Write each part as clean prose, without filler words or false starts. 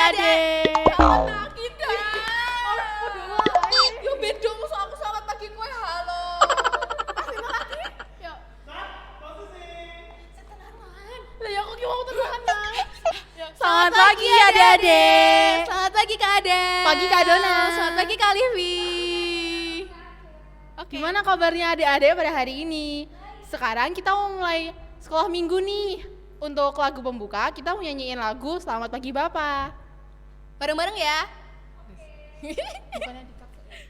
adik-adik. Selamat pagi dah. Yo bedo musuh aku selamat pagi kowe halo. Yo. Lah ya aku ki wong tenan. Selamat pagi adik-adik. Selamat pagi Kak Ade. Pagi Kak Dona. Selamat pagi Kak Livi. Oke. Gimana kabarnya adik-adik pada hari ini? Sekarang kita mau mulai sekolah minggu nih. Untuk lagu pembuka kita mau nyanyiin lagu Selamat Pagi Bapak. Bareng-bareng ya. Bukannya dikasih.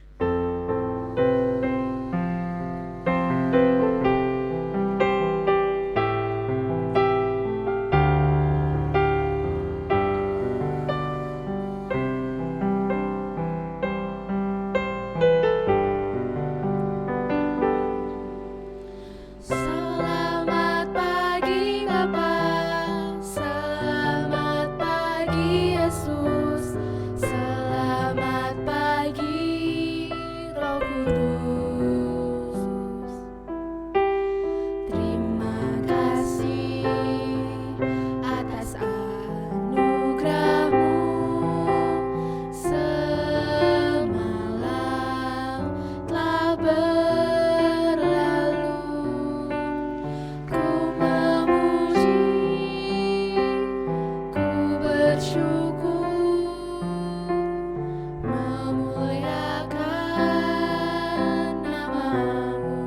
Selamat pagi Bapak, selamat pagi Yesus, selamat pagi Roh Kudus. Terima kasih atas anugerah-Mu, semalam telah berlalu. Ku memuji, ku bersyukur, memuliakan nama-Mu.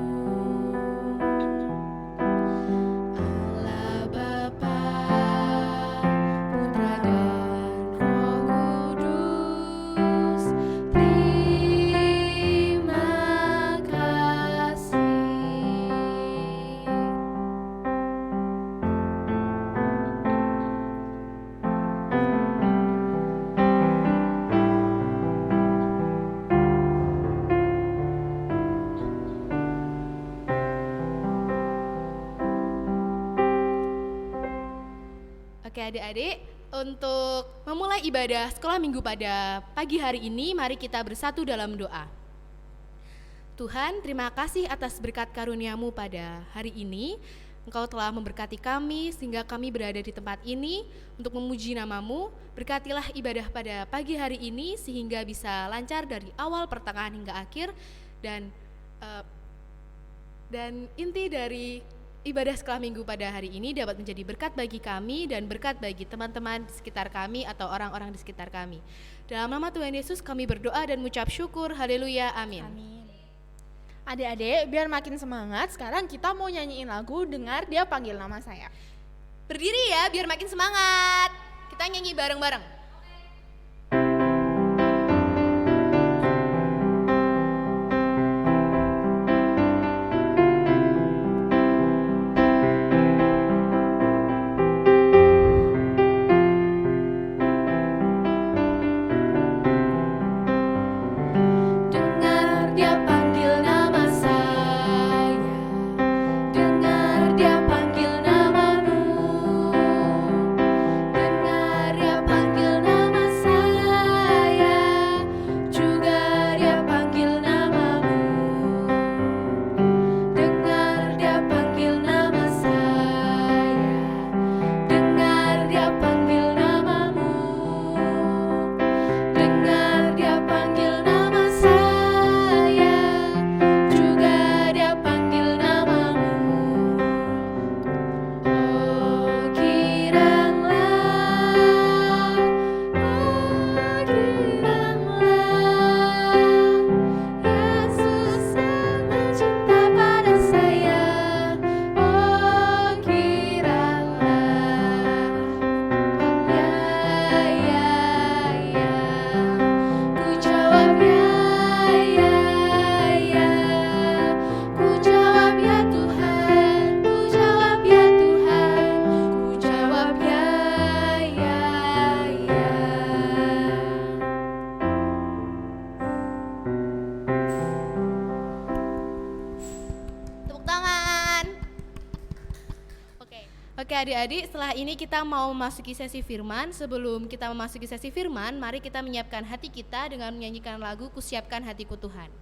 Allah Bapa, Putra dan Roh Kudus, terima kasih. Oke adik-adik, untuk memulai ibadah sekolah minggu pada pagi hari ini, mari kita bersatu dalam doa. Tuhan, terima kasih atas berkat karunia-Mu pada hari ini. Engkau telah memberkati kami sehingga kami berada di tempat ini untuk memuji nama-Mu. Berkatilah ibadah pada pagi hari ini sehingga bisa lancar dari awal, pertengahan hingga akhir. Dan inti dari ibadah sekolah minggu pada hari ini dapat menjadi berkat bagi kami dan berkat bagi teman-teman di sekitar kami atau orang-orang di sekitar kami. Dalam nama Tuhan Yesus kami berdoa dan mengucap syukur. Haleluya, amin. Adik-adik, biar makin semangat, sekarang kita mau nyanyiin lagu Dengar Dia Panggil Nama Saya. Berdiri ya biar makin semangat. Kita nyanyi bareng-bareng. Dengar Dia panggil nama saya, dengar Dia panggil nama-Mu, dengar Dia panggil nama saya, juga Dia panggil nama-Mu, dengar Dia panggil nama saya, dengar Dia panggil nama-Mu, dengar Dia panggil nama saya, juga Dia panggil nama-Mu. Oh giranglah, Yesus sangat cinta pada saya. Oh giranglah, ya, ku jawab ya, ku jawab ya Tuhan, ku jawab ya Tuhan, ku jawab ya. Tepuk tangan. Oke adik-adik, setelah ini kita mau memasuki sesi firman. Sebelum kita memasuki sesi firman, mari kita menyiapkan hati kita dengan menyanyikan lagu Kusiapkan Hatiku Tuhan.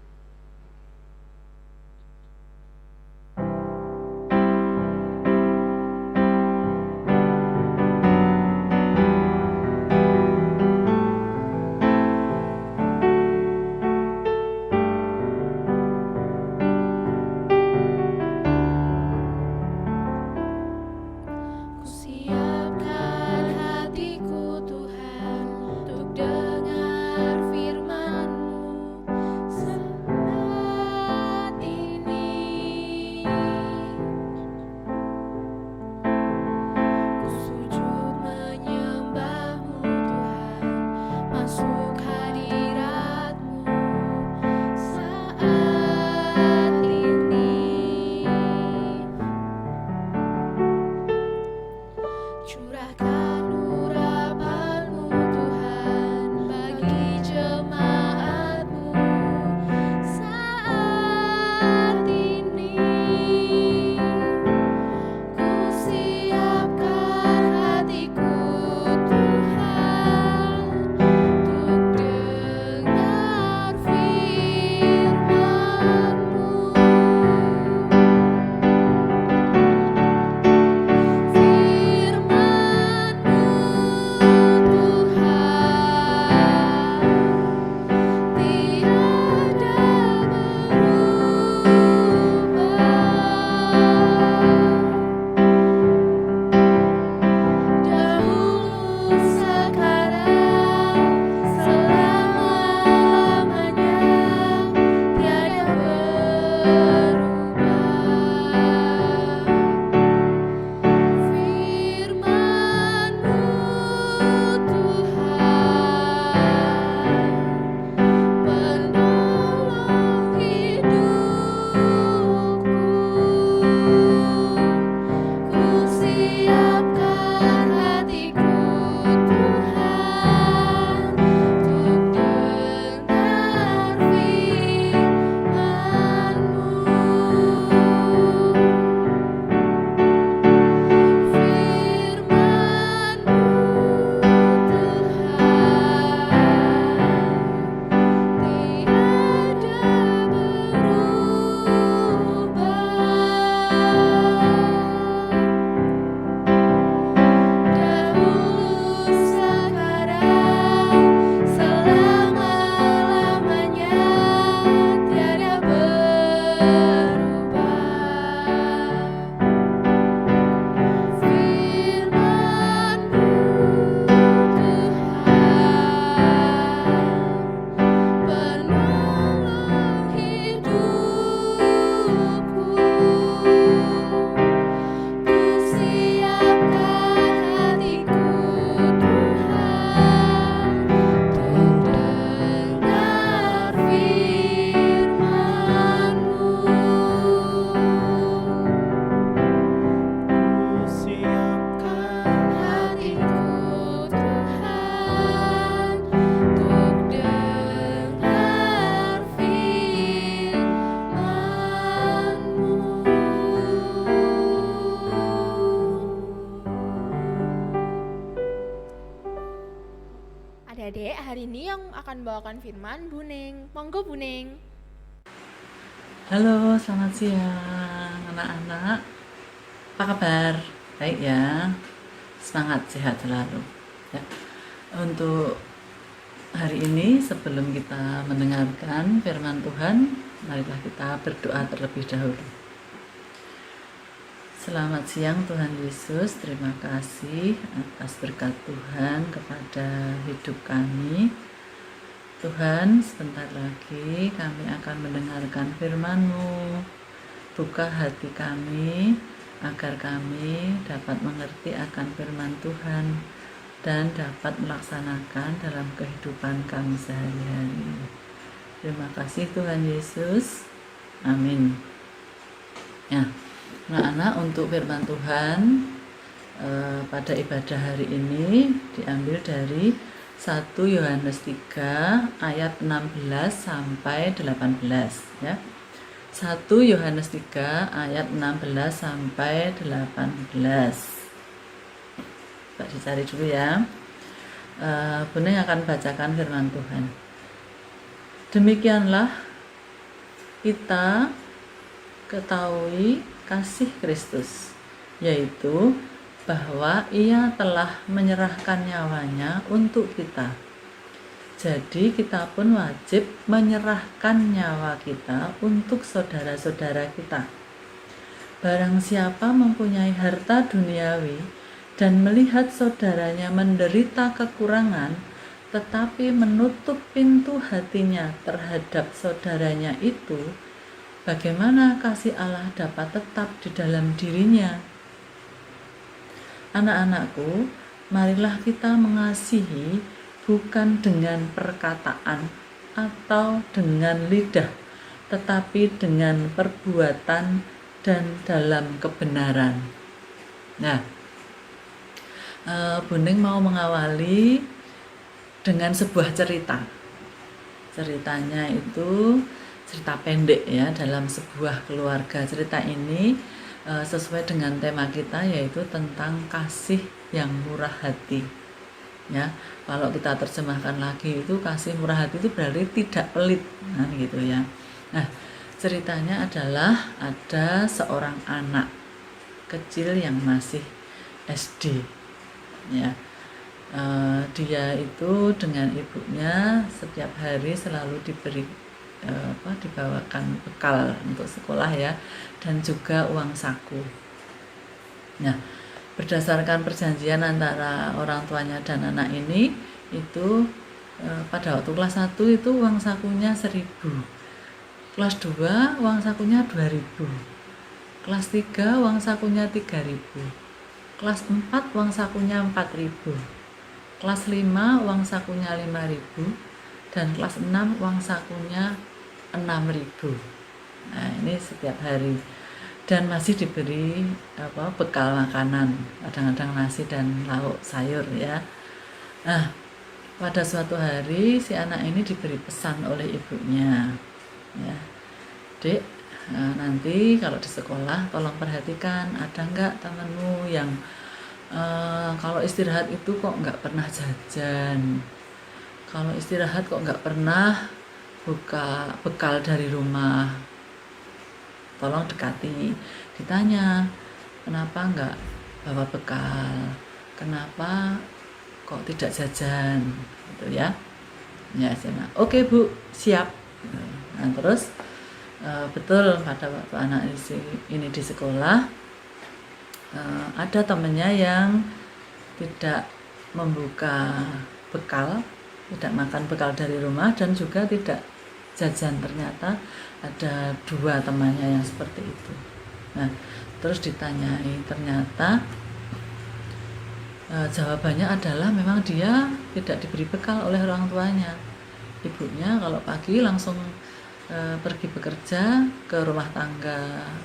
Curahkan urapan-Mu Tuhan bagi jemaat-Mu saat ini. Ku siapkan hatiku Tuhan untuk dengar firman-Mu. Adik-adik, hari ini yang akan bawakan firman Bu Ning. Monggo Bu Ning. Halo, selamat siang anak-anak. Apa kabar? Baik ya. Semangat, sehat selalu. Ya. Untuk hari ini sebelum kita mendengarkan firman Tuhan, marilah kita berdoa terlebih dahulu. Selamat siang Tuhan Yesus, terima kasih atas berkat Tuhan kepada hidup kami. Tuhan, sebentar lagi kami akan mendengarkan firman-Mu. Buka hati kami agar kami dapat mengerti akan firman Tuhan dan dapat melaksanakan dalam kehidupan kami sehari-hari. Terima kasih Tuhan Yesus. Amin. Ya, anak-anak, untuk firman Tuhan pada ibadah hari ini diambil dari 1 Yohanes 3 ayat 16 sampai 18 ya. 1 Yohanes 3 ayat 16 sampai 18. Pak dicari dulu ya. Bunda yang akan bacakan firman Tuhan. Demikianlah kita ketahui kasih Kristus, yaitu bahwa Ia telah menyerahkan nyawanya untuk kita. Jadi kita pun wajib menyerahkan nyawa kita untuk saudara-saudara kita. Barang siapa mempunyai harta duniawi dan melihat saudaranya menderita kekurangan, tetapi menutup pintu hatinya terhadap saudaranya itu, bagaimana kasih Allah dapat tetap di dalam dirinya? Anak-anakku, marilah kita mengasihi bukan dengan perkataan atau dengan lidah, tetapi dengan perbuatan dan dalam kebenaran. Nah, Buning mau mengawali dengan sebuah cerita. Ceritanya itu cerita pendek ya, dalam sebuah keluarga. Cerita ini sesuai dengan tema kita, yaitu tentang kasih yang murah hati. Ya, kalau kita terjemahkan lagi itu kasih murah hati itu berarti tidak pelit, nah gitu ya. Nah, ceritanya adalah ada seorang anak kecil yang masih SD, ya. Dia itu dengan ibunya setiap hari selalu dibawakan bekal untuk sekolah ya, dan juga uang saku. Nah, berdasarkan perjanjian antara orang tuanya dan anak ini itu pada waktu kelas 1 itu uang sakunya 1.000, kelas 2 uang sakunya 2.000, kelas 3 uang sakunya 3.000, kelas 4 uang sakunya 4.000, kelas 5 uang sakunya 5.000, dan kelas 6 uang sakunya 6.000. Nah, ini setiap hari, dan masih diberi bekal makanan, kadang-kadang nasi dan lauk sayur ya. Nah, pada suatu hari si anak ini diberi pesan oleh ibunya, ya, Dek, nanti kalau di sekolah tolong perhatikan ada enggak temanmu yang kalau istirahat itu kok nggak pernah jajan, kalau istirahat kok nggak pernah buka bekal dari rumah. Tolong dekati, ditanya kenapa nggak bawa bekal, kenapa kok tidak jajan, gitu ya. Ya, saya oke Bu, siap. Nah, terus betul pada waktu anak ini di sekolah, ada temennya yang tidak membuka bekal, tidak makan bekal dari rumah, dan juga tidak jajan. Ternyata ada 2 temannya yang seperti itu. Nah, terus ditanyai, ternyata jawabannya adalah memang dia tidak diberi bekal oleh orang tuanya. Ibunya kalau pagi langsung pergi bekerja ke rumah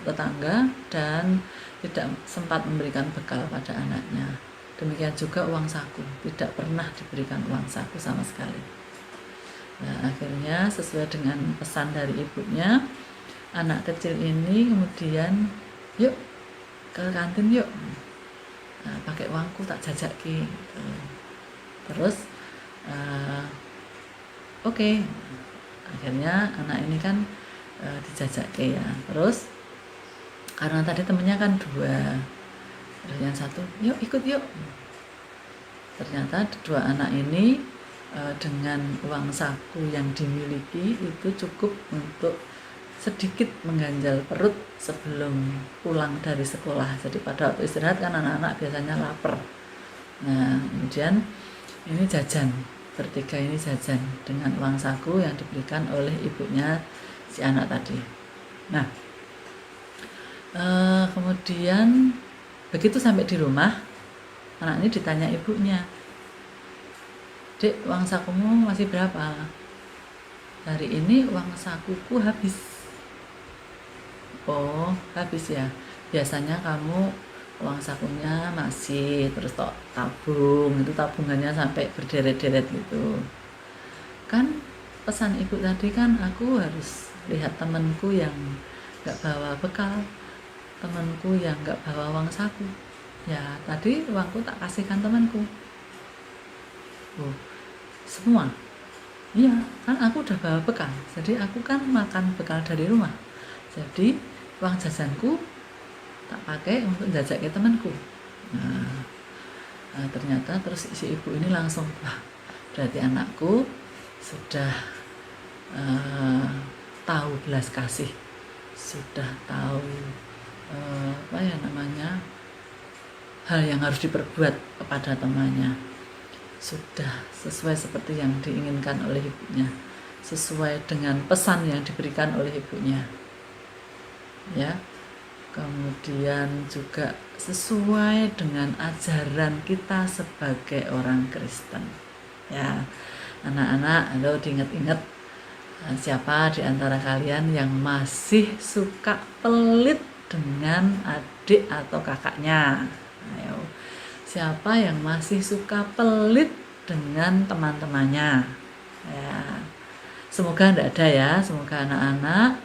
tetangga dan tidak sempat memberikan bekal pada anaknya. Demikian juga uang saku, tidak pernah diberikan uang saku sama sekali. Nah, akhirnya sesuai dengan pesan dari ibunya, anak kecil ini kemudian, yuk ke kantin yuk, nah, pakai uangku tak jajaki gitu. Terus oke. Akhirnya anak ini kan dijajaki ya. Terus karena tadi temennya kan 2, terus yang satu yuk ikut yuk. Ternyata 2 anak ini dengan uang saku yang dimiliki itu cukup untuk sedikit mengganjal perut sebelum pulang dari sekolah. Jadi pada waktu istirahat kan anak-anak biasanya lapar. Nah, kemudian ini jajan, bertiga ini jajan dengan uang saku yang diberikan oleh ibunya si anak tadi. Nah, kemudian begitu sampai di rumah, anak ini ditanya ibunya, Dek, uang sakumu masih berapa? Hari ini uang sakuku habis. Oh, habis ya. Biasanya kamu uang sakunya masih, terus tabung, itu tabungannya sampai berderet-deret gitu. Kan pesan ibu tadi kan aku harus lihat temanku yang gak bawa bekal, temanku yang gak bawa uang saku. Ya, tadi uangku tak kasihkan temanku. Oh, semua? Iya, kan aku udah bawa bekal, jadi aku kan makan bekal dari rumah. Jadi uang jajanku tak pakai untuk jajak ke temanku. Nah, ternyata terus si ibu ini langsung, wah, berarti anakku sudah tahu belas kasih, sudah tahu hal yang harus diperbuat kepada temannya, sudah sesuai seperti yang diinginkan oleh ibunya, sesuai dengan pesan yang diberikan oleh ibunya, ya. Kemudian juga sesuai dengan ajaran kita sebagai orang Kristen, ya. Anak-anak, kalau diingat-ingat, siapa di antara kalian yang masih suka pelit dengan adik atau kakaknya? Ayo, siapa yang masih suka pelit dengan teman-temannya. Ya, semoga tidak ada ya, semoga anak-anak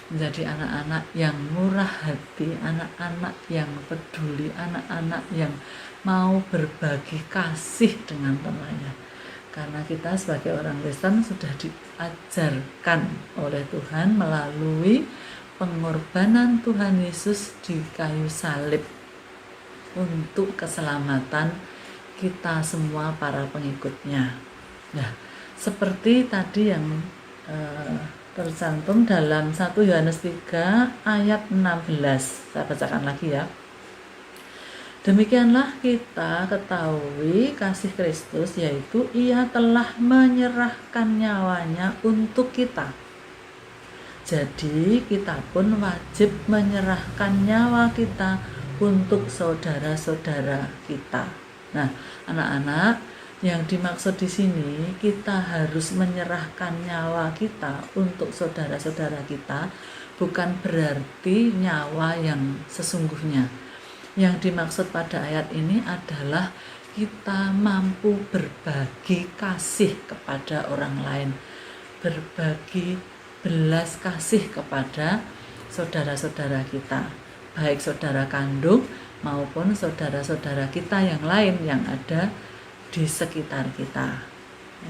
menjadi anak-anak yang murah hati, anak-anak yang peduli, anak-anak yang mau berbagi kasih dengan temannya. Karena kita sebagai orang Kristen sudah diajarkan oleh Tuhan melalui pengorbanan Tuhan Yesus di kayu salib untuk keselamatan kita semua para pengikutnya. Nah, seperti tadi yang tercantum dalam 1 Yohanes 3 ayat 16. Saya bacakan lagi ya. Demikianlah kita ketahui kasih Kristus, yaitu Ia telah menyerahkan nyawanya untuk kita. Jadi kita pun wajib menyerahkan nyawa kita untuk saudara-saudara kita. Nah, anak-anak, yang dimaksud di sini kita harus menyerahkan nyawa kita untuk saudara-saudara kita, bukan berarti nyawa yang sesungguhnya. Yang dimaksud pada ayat ini adalah kita mampu berbagi kasih kepada orang lain, berbagi belas kasih kepada saudara-saudara kita, baik saudara kandung maupun saudara-saudara kita yang lain yang ada di sekitar kita.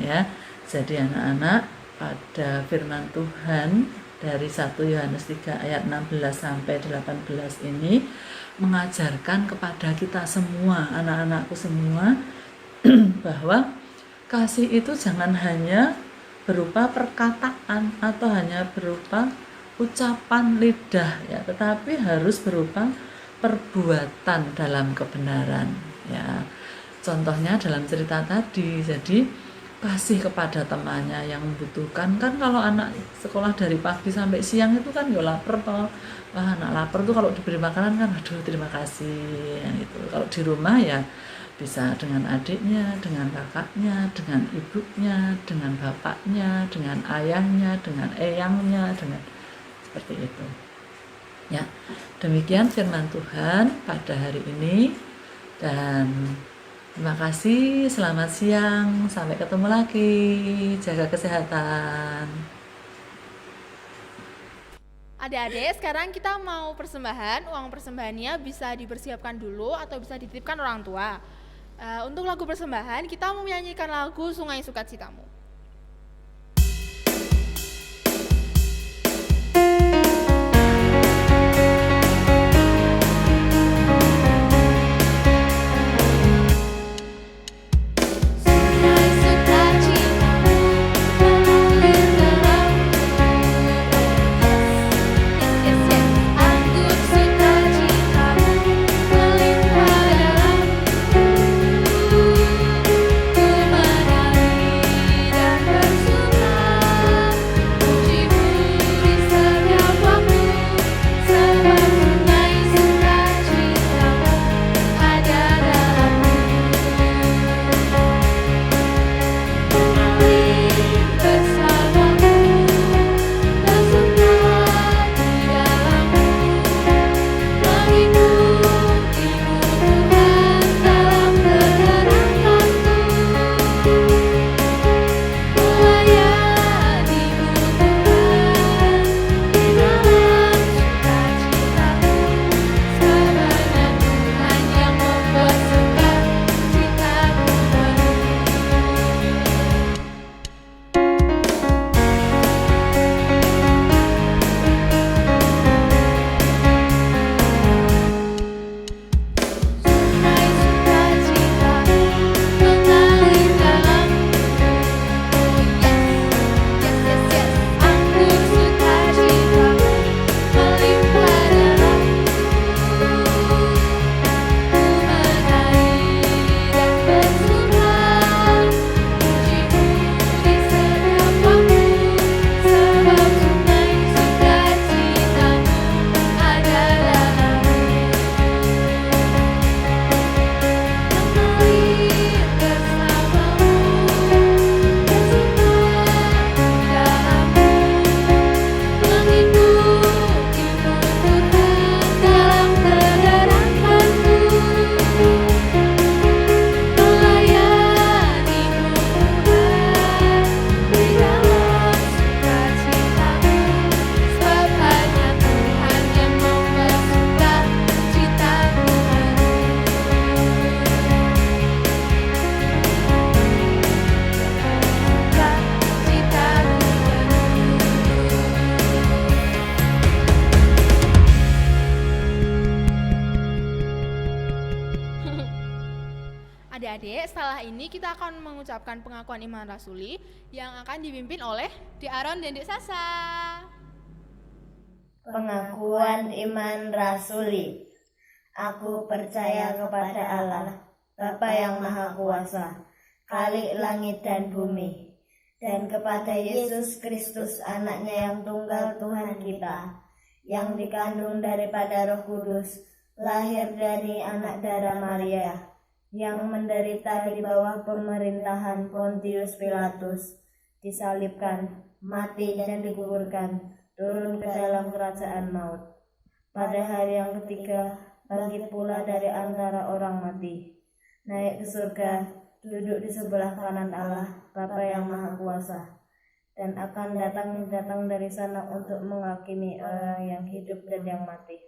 Ya, jadi anak-anak, pada firman Tuhan dari 1 Yohanes 3 ayat 16 sampai 18 ini mengajarkan kepada kita semua, anak-anakku semua, bahwa kasih itu jangan hanya berupa perkataan atau hanya berupa ucapan lidah ya, tetapi harus berupa perbuatan dalam kebenaran ya. Contohnya dalam cerita tadi, jadi kasih kepada temannya yang membutuhkan. Kan kalau anak sekolah dari pagi sampai siang itu kan ya lapar toh. Wah, anak lapar tuh kalau diberi makanan kan aduh terima kasih gitu. Kalau di rumah ya bisa dengan adiknya, dengan kakaknya, dengan ibunya, dengan bapaknya, dengan ayahnya, dengan eyangnya, dengan seperti itu. Ya, demikian firman Tuhan pada hari ini, dan terima kasih, selamat siang, sampai ketemu lagi, jaga kesehatan. Adik-adik, sekarang kita mau persembahan. Uang persembahannya bisa dipersiapkan dulu atau bisa dititipkan orang tua. Untuk lagu persembahan, kita mau menyanyikan lagu Sungai Sukacitamu. Ku menari Adik-adik, setelah ini kita akan mengucapkan pengakuan iman rasuli yang akan dipimpin oleh Dek Aron dan Dek Sasa. Pengakuan iman rasuli. Aku percaya kepada Allah, Bapa yang Maha Kuasa, Khalik langit dan bumi, dan kepada Yesus Kristus anaknya yang tunggal Tuhan kita, yang dikandung daripada Roh Kudus, lahir dari anak darah Maria, yang menderita di bawah pemerintahan Pontius Pilatus, disalibkan, mati dan dikuburkan, turun ke dalam kerajaan maut. Pada hari yang ketiga, bangkit pula dari antara orang mati, naik ke surga, duduk di sebelah kanan Allah, Bapa yang Maha Kuasa, dan akan datang dari sana untuk menghakimi orang yang hidup dan yang mati.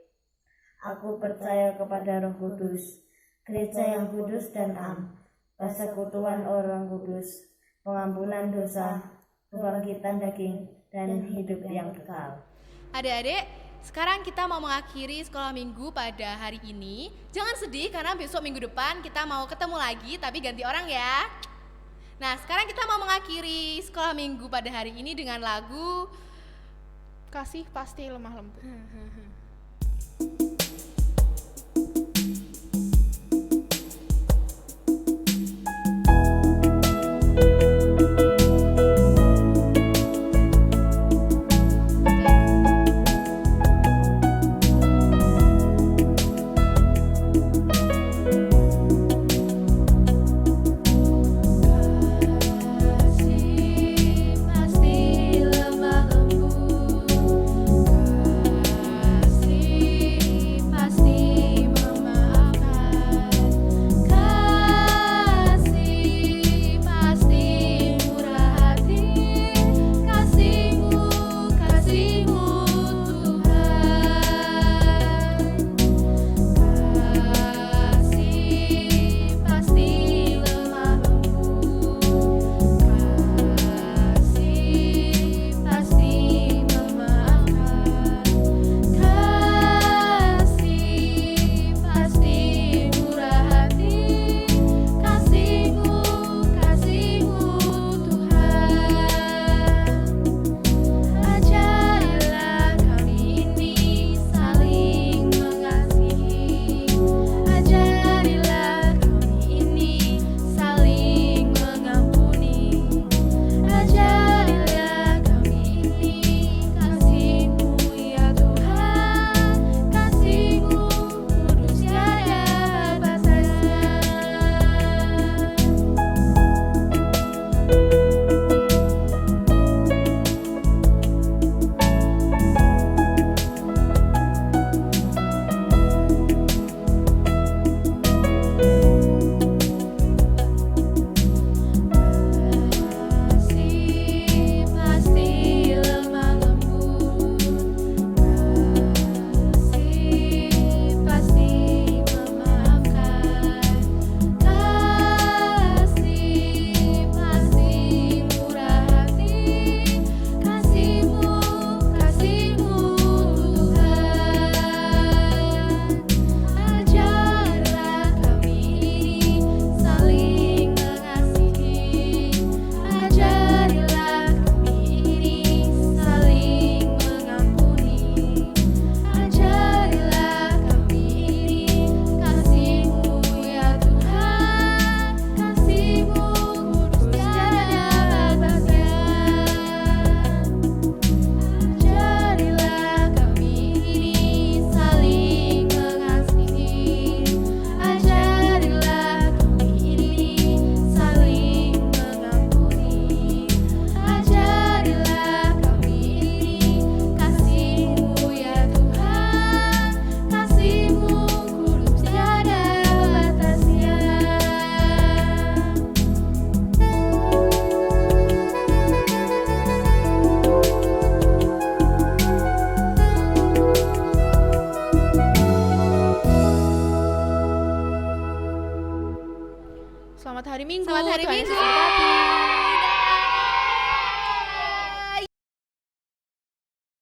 Aku percaya kepada Roh Kudus, gereja yang kudus dan am, persekutuan orang kudus, pengampunan dosa, kebangkitan daging, dan hidup yang kekal. Adik-adik, sekarang kita mau mengakhiri sekolah minggu pada hari ini. Jangan sedih karena besok minggu depan kita mau ketemu lagi tapi ganti orang ya. Nah, sekarang kita mau mengakhiri sekolah minggu pada hari ini dengan lagu Kasih Pasti Lemah Lembut. Selamat hari Minggu. Tuhan Yesus memberkati.